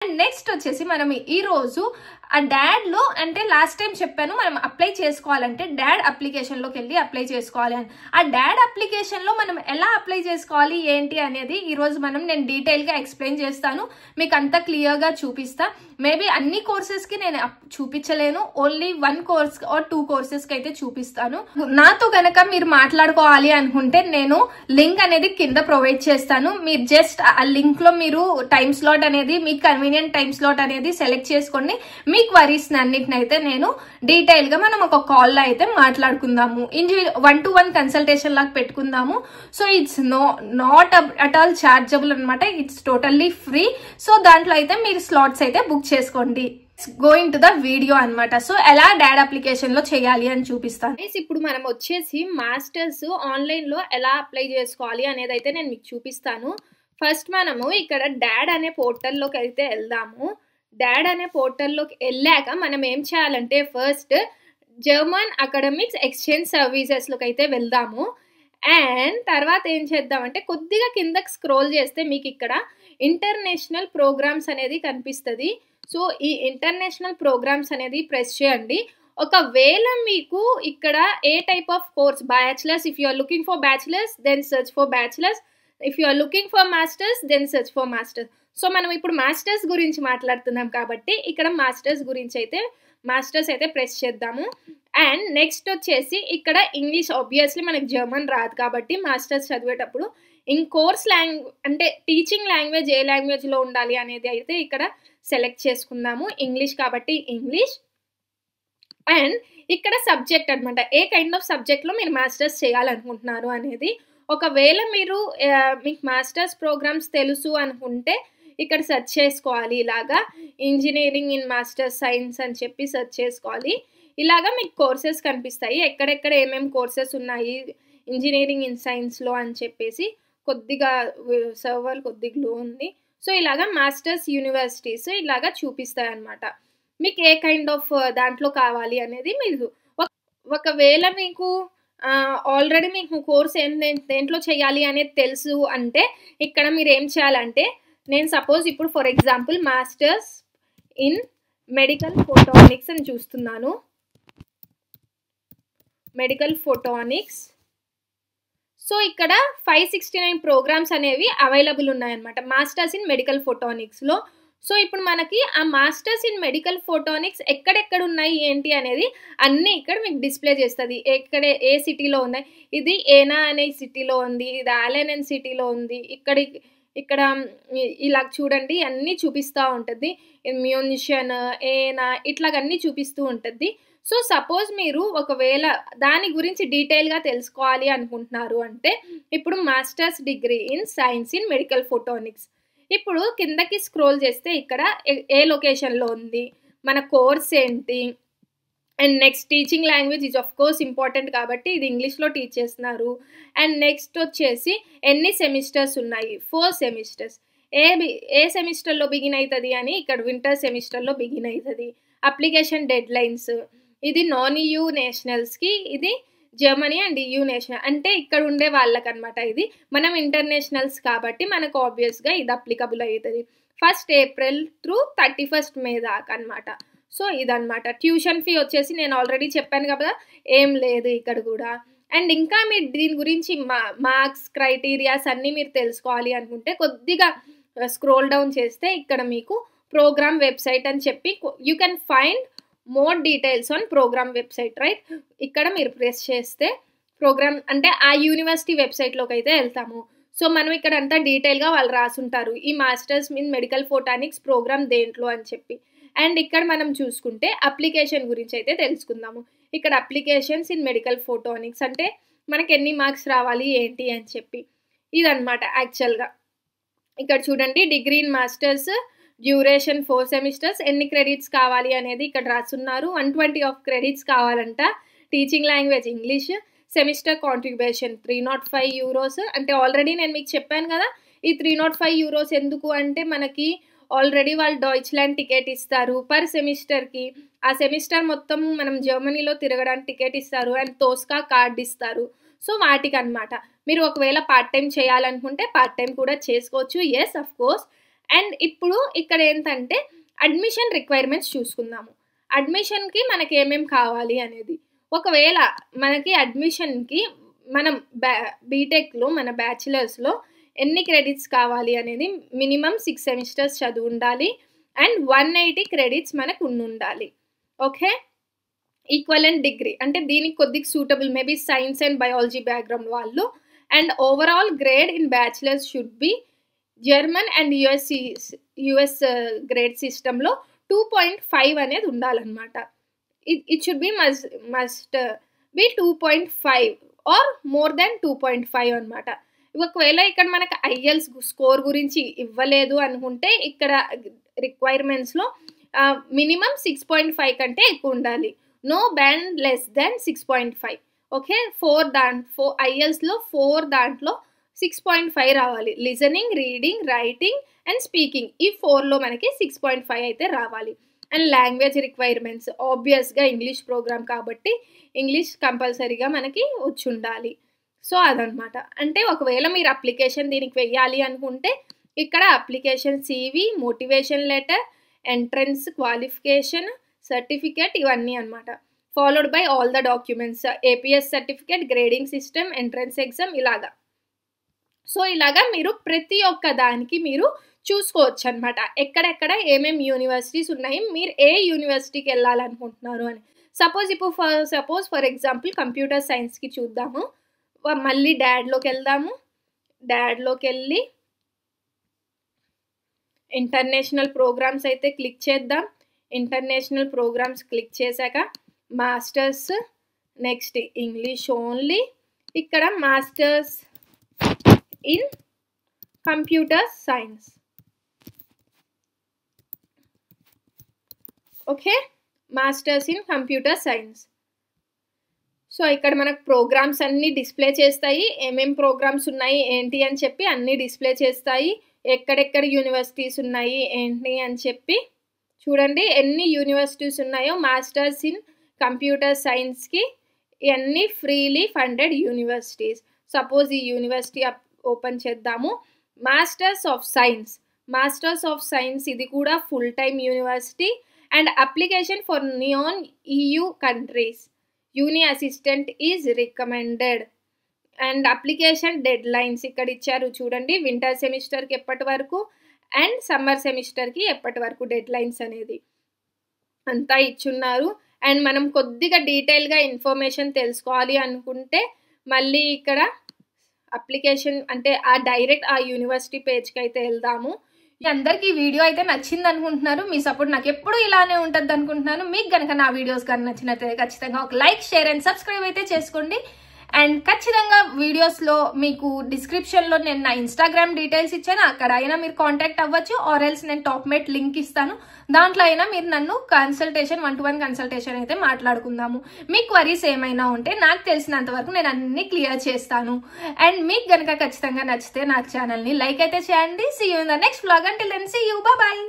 And next వచ్చేసి మనం ఈ రోజు ఆ డాడ్ లో అంటే లాస్ట్ టైం చెప్పాను మనం అప్లై చేసుకోవాలంటే డాడ్ అప్లికేషన్ లోకి వెళ్ళి అప్లై చేసుకోవాలి అని. ఆ డాడ్ అప్లికేషన్ లో మనం ఎలా అప్లై చేసుకోవాలి ఏంటి అనేది ఈ రోజు నేను డీటెయిల్ గా ఎక్స్ప్లెయిన్ చేస్తాను, మీకు అంతా క్లియర్ గా చూపిస్తా. మేబీ అన్ని కోర్సెస్ కి నేను చూపించలేను, ఓన్లీ 1 కోర్స్ ఆర్ 2 కోర్సెస్ కి అయితే చూపిస్తాను. నాతో గనక మీరు మాట్లాడుకోవాలి అనుకుంటే నేను లింక్ అనేది కింద ప్రొవైడ్ చేస్తాను. మీరు జస్ట్ ఆ లింక్ లో మీరు టైం స్లాట్ అనేది మీకు కన్వీనియంట్ టైం స్లాట్ అనేది సెలెక్ట్ చేసుకోండి. మీ క్వరీస్ అన్నిటిని అయితే నేను డీటెయిల్ గా మనం ఒక కాల్ లో అయితే మాట్లాడుకుందాము, 1-to-1 కన్సల్టేషన్ లాగా పెట్టుకుందాము. So it's not at all chargeable అనమాట, ఇట్స్ టోటల్లీ ఫ్రీ. సో దాంట్లో అయితే మీరు స్లాట్స్ అయితే బుక్ చేసుకోండి. గోయింగ్ టు ద వీడియో అనమాట. సో ఎలా డాడ్ అప్లికేషన్ లో చేయాలి అని చూపిస్తాను. ఇప్పుడు మనం వచ్చేసి మాస్టర్స్ ఆన్లైన్ లో ఎలా అప్లై చేసుకోవాలి అనేది అయితే నేను మీకు చూపిస్తాను. ఫస్ట్ మనము ఇక్కడ డాడ్ అనే పోర్టల్లోకి అయితే వెళ్దాము. డాడ్ అనే పోర్టల్లోకి వెళ్ళాక మనం ఏం చేయాలంటే ఫస్ట్ జర్మన్ అకాడమిక్స్ ఎక్స్చేంజ్ సర్వీసెస్లోకి అయితే వెళ్దాము. అండ్ తర్వాత ఏం చేద్దామంటే కొద్దిగా కిందకి స్క్రోల్ చేస్తే మీకు ఇక్కడ ఇంటర్నేషనల్ ప్రోగ్రామ్స్ అనేది కనిపిస్తుంది. సో ఈ ఇంటర్నేషనల్ ప్రోగ్రామ్స్ అనేది ప్రెస్ చేయండి. ఒకవేళ మీకు ఇక్కడ ఏ type of course bachelors, if you are looking for bachelors then search for bachelors, if you are looking for masters then search for masters. So మనం ఇప్పుడు మాస్టర్స్ గురించి మాట్లాడుతున్నాం కాబట్టి ఇక్కడ మాస్టర్స్ అయితే ప్రెస్ చేద్దాము. అండ్ నెక్స్ట్ వచ్చేసి ఇక్కడ ఇంగ్లీష్, ఆబ్వియస్లీ మనకి జర్మన్ రాదు కాబట్టి మాస్టర్స్ చదివేటప్పుడు కోర్స్ అంటే టీచింగ్ లాంగ్వేజ్ ఏ లాంగ్వేజ్లో ఉండాలి అనేది అయితే ఇక్కడ సెలెక్ట్ చేసుకుందాము. ఇంగ్లీష్ కాబట్టి ఇంగ్లీష్. అండ్ ఇక్కడ సబ్జెక్ట్ అనమాట, ఏ కైండ్ ఆఫ్ సబ్జెక్ట్లో మీరు మాస్టర్స్ చేయాలనుకుంటున్నారు అనేది. ఒకవేళ మీకు మాస్టర్స్ ప్రోగ్రామ్స్ తెలుసు అనుకుంటే ఇక్కడ సెర్చ్ చేసుకోవాలి. ఇలాగా ఇంజనీరింగ్ ఇన్ మాస్టర్స్ సైన్స్ అని చెప్పి సెర్చ్ చేసుకోవాలి. ఇలాగా మీకు కోర్సెస్ కనిపిస్తాయి, ఎక్కడెక్కడ ఏమేమి కోర్సెస్ ఉన్నాయి ఇంజనీరింగ్ ఇన్ సైన్స్లో అని చెప్పేసి. కొద్దిగా సర్వర్ కొద్దిగా లో ఉంది. సో ఇలాగా మాస్టర్స్ యూనివర్సిటీస్ ఇలాగా చూపిస్తాయి అన్నమాట. మీకు ఏ కైండ్ ఆఫ్ దాంట్లో కావాలి అనేది మీరు ఒకవేళ మీకు ఆల్రెడీ మీకు కోర్స్ దేంట్లో చేయాలి అనేది తెలుసు అంటే ఇక్కడ మీరు ఏం చేయాలంటే, నేను సపోజ్ ఇప్పుడు for example masters in medical photonics అని చూస్తున్నాను. Medical photonics. సో ఇక్కడ 569 ప్రోగ్రామ్స్ అనేవి అవైలబుల్ ఉన్నాయన్నమాట మాస్టర్స్ ఇన్ మెడికల్ ఫోటోనిక్స్లో. సో ఇప్పుడు మనకి ఆ మాస్టర్స్ ఇన్ మెడికల్ ఫోటోనిక్స్ ఎక్కడెక్కడ ఉన్నాయి ఏంటి అనేది అన్నీ ఇక్కడ మీకు డిస్ప్లే చేస్తుంది. ఏ సిటీలో ఉన్నాయి, ఇది ఏనా అనే సిటీలో ఉంది, ఇది ఆలెన్ అనే సిటీలో ఉంది, ఇక్కడ ఇలా చూడండి అన్నీ చూపిస్తూ ఉంటుంది. మ్యూనిషన్, ఏనా ఇట్లాగన్నీ చూపిస్తూ ఉంటుంది. సో సపోజ్ మీరు ఒకవేళ దాని గురించి డీటెయిల్గా తెలుసుకోవాలి అనుకుంటున్నారు అంటే ఇప్పుడు masters degree in science in medical photonics. ఇప్పుడు కిందకి స్క్రోల్ చేస్తే ఇక్కడ ఏ లొకేషన్లో ఉంది, మన కోర్స్ ఏంటి, and next teaching language is of course important కాబట్టి ఇది ఇంగ్లీష్లో టీచ్ చేస్తున్నారు. అండ్ నెక్స్ట్ వచ్చేసి ఎన్ని సెమిస్టర్స్ ఉన్నాయి, 4 సెమిస్టర్స్. ఏ సెమిస్టర్లో బిగిన్ అవుతుంది అని ఇక్కడ వింటర్ సెమిస్టర్లో బిగిన్ అవుతుంది. అప్లికేషన్ డెడ్ లైన్స్, ఇది నాన్ EU నేషనల్స్కి, ఇది జర్మనీ అండ్ EU నేషనల్ అంటే ఇక్కడ ఉండే వాళ్ళకనమాట. ఇది మనం ఇంటర్నేషనల్స్ కాబట్టి మనకు ఆబ్వియస్గా ఇది అప్లికబుల్ అవుతుంది 1 ఏప్రిల్ త్రూ 31 మే దాకా అనమాట. సో ఇదనమాట. ట్యూషన్ ఫీ వచ్చేసి నేను ఆల్రెడీ చెప్పాను కదా, ఏం లేదు ఇక్కడ కూడా. అండ్ ఇంకా మీరు దీని గురించి మార్క్స్ క్రైటీరియాస్ అన్నీ మీరు తెలుసుకోవాలి అనుకుంటే కొద్దిగా స్క్రోల్ డౌన్ చేస్తే ఇక్కడ మీకు ప్రోగ్రామ్ వెబ్సైట్ అని చెప్పి you can find more details on program website, right. ఇక్కడ మీరు ప్రెస్ చేస్తే ప్రోగ్రామ్ అంటే ఆ యూనివర్సిటీ వెబ్సైట్లోకి అయితే వెళ్తాము. సో మనం ఇక్కడ అంతా డీటెయిల్గా వాళ్ళు రాసుంటారు ఈ masters in medical photonics program దేంట్లో అని చెప్పి. అండ్ ఇక్కడ మనం చూసుకుంటే అప్లికేషన్ గురించి అయితే తెలుసుకుందాము. ఇక్కడ అప్లికేషన్స్ ఇన్ మెడికల్ ఫోటోనిక్స్ అంటే మనకి ఎన్ని మార్క్స్ రావాలి ఏంటి అని చెప్పి ఇదన్నమాట యాక్చువల్గా. ఇక్కడ చూడండి degree in masters duration 4 semesters, ఎన్ని క్రెడిట్స్ కావాలి అనేది ఇక్కడ రాస్తున్నారు. 120 ఆఫ్ క్రెడిట్స్ కావాలంట. Teaching language English. Semester contribution 305 euros. అంటే ఆల్రెడీ నేను మీకు చెప్పాను కదా ఈ 305 యూరోస్ ఎందుకు అంటే మనకి ఆల్రెడీ వాళ్ళు డాయిచ్లాండ్ టికెట్ ఇస్తారు పర్ సెమిస్టర్కి. ఆ సెమిస్టర్ మొత్తం మనం జర్మనీలో తిరగడానికి టికెట్ ఇస్తారు అండ్ తోస్కా కార్డ్ ఇస్తారు. సో వాటికి అనమాట. మీరు ఒకవేళ పార్ట్ టైం చేయాలనుకుంటే పార్ట్ టైం కూడా చేసుకోవచ్చు, ఎస్ అఫ్ కోర్స్. అండ్ ఇప్పుడు ఇక్కడ ఏంటంటే అడ్మిషన్ రిక్వైర్మెంట్స్ చూసుకుందాము. అడ్మిషన్కి మనకి ఏమేమి కావాలి అనేది. ఒకవేళ మనకి అడ్మిషన్కి మనం బీటెక్లో మన బ్యాచిలర్స్లో ఎన్ని క్రెడిట్స్ కావాలి అనేది మినిమం 6 సెమిస్టర్స్ చదువు ఉండాలి అండ్ 180 క్రెడిట్స్ మనకు ఉండాలి. ఓకే, ఈక్వలెంట్ డిగ్రీ అంటే దీనికి కొద్దిగా suitable maybe science and biology background వాళ్ళు. And overall grade in bachelors should be German and US grade సిస్టంలో 2.5 అనేది ఉండాలన్నమాట. It should be must be 2.5 or more than 2.5 అనమాట. ఒకవేళ ఇక్కడ మనకు ఐఎల్స్ స్కోర్ గురించి ఇవ్వలేదు అనుకుంటే ఇక్కడ రిక్వైర్మెంట్స్లో మినిమం 6.5 కంటే ఎక్కువ ఉండాలి. No band less than 6.5. Okay, 4 ఐఎల్స్లో 4 దాంట్లో 6.5 రావాలి. Listening, reading, writing and speaking ఈ 4లో మనకి 6.5 అయితే రావాలి. అండ్ లాంగ్వేజ్ రిక్వైర్మెంట్స్ ఆబ్వియస్గా ఇంగ్లీష్ ప్రోగ్రామ్ కాబట్టి ఇంగ్లీష్ కంపల్సరీగా మనకి వచ్చి ఉండాలి. సో అదనమాట. అంటే ఒకవేళ మీరు అప్లికేషన్ దీనికి వెయ్యాలి అనుకుంటే ఇక్కడ application CV, motivation letter, entrance qualification certificate ఇవన్నీ అనమాట. Followed by all the documents, APS certificate, grading system, entrance exam ఇలాగా. సో ఇలాగా మీరు ప్రతి ఒక్క దానికి మీరు చూసుకోవచ్చు అనమాట. ఎక్కడెక్కడ ఏమేమి యూనివర్సిటీస్ ఉన్నాయి, మీరు ఏ యూనివర్సిటీకి వెళ్ళాలనుకుంటున్నారు అని. సపోజ్ ఫర్ ఎగ్జాంపుల్ కంప్యూటర్ సైన్స్కి చూద్దాము. మళ్ళీ డాడ్లోకి వెళ్దాము. డాడ్లోకి వెళ్ళి ఇంటర్నేషనల్ ప్రోగ్రామ్స్ అయితే క్లిక్ చేద్దాం. ఇంటర్నేషనల్ ప్రోగ్రామ్స్ క్లిక్ చేశాక మాస్టర్స్, నెక్స్ట్ ఇంగ్లీష్ ఓన్లీ, ఇక్కడ masters in computer science. Okay, masters in computer science. So ఇక్కడ మనకు ప్రోగ్రామ్స్ అన్నీ డిస్ప్లే చేస్తాయి. ఏమేం ప్రోగ్రామ్స్ ఉన్నాయి ఏంటి అని చెప్పి అన్నీ డిస్ప్లే చేస్తాయి. ఎక్కడెక్కడ యూనివర్సిటీస్ ఉన్నాయి ఏంటి అని చెప్పి చూడండి ఎన్ని యూనివర్సిటీస్ ఉన్నాయో. మాస్టర్స్ ఇన్ కంప్యూటర్ సైన్స్కి ఇవన్నీ ఫ్రీలీ ఫండెడ్ యూనివర్సిటీస్. సపోజ్ ఈ యూనివర్సిటీ ఓపెన్ చేద్దాము. మాస్టర్స్ ఆఫ్ సైన్స్ ఇది కూడా full time university and application for non EU countries. Uni assistant is recommended and application dead lines ఇక్కడ ఇచ్చారు చూడండి. వింటర్ సెమిస్టర్కి ఎప్పటి వరకు అండ్ సమ్మర్ సెమిస్టర్కి ఎప్పటి వరకు డెడ్ లైన్స్ అనేది అంతా ఇచ్చున్నారు. అండ్ మనం కొద్దిగా డీటెయిల్గా ఇన్ఫర్మేషన్ తెలుసుకోవాలి అనుకుంటే మళ్ళీ ఇక్కడ అప్లికేషన్ అంటే డైరెక్ట్ ఆ యూనివర్సిటీ పేజ్కి అయితే వెళ్దాము. మీ అందరికీ వీడియో అయితే నచ్చింది అనుకుంటున్నారు. మీ సపోర్ట్ నాకు ఎప్పుడు ఇలానే ఉంటుంది అనుకుంటున్నాను. మీకు కనుక నా వీడియోస్ కానీ నచ్చినట్లయితే ఖచ్చితంగా ఒక లైక్, షేర్ అండ్ సబ్స్క్రైబ్ అయితే చేసుకోండి. అండ్ ఖచ్చితంగా వీడియోస్లో మీకు డిస్క్రిప్షన్లో నేను నా ఇన్స్టాగ్రామ్ డీటెయిల్స్ ఇచ్చాను, అక్కడ అయినా మీరు కాంటాక్ట్ అవ్వచ్చు. ఆర్ ఎల్స్ నేను టాప్మేట్ లింక్ ఇస్తాను, దాంట్లో అయినా మీరు నన్ను కన్సల్టేషన్ 1-to-1 కన్సల్టేషన్ అయితే మాట్లాడుకుందాము. మీ క్వరీస్ ఏమైనా ఉంటే నాకు తెలిసినంత వరకు నేను అన్ని క్లియర్ చేస్తాను. అండ్ మీకు కనుక ఖచ్చితంగా నచ్చితే నా ఛానల్ని లైక్ అయితే చేయండి. See you in the next vlog. Until then see you, bye.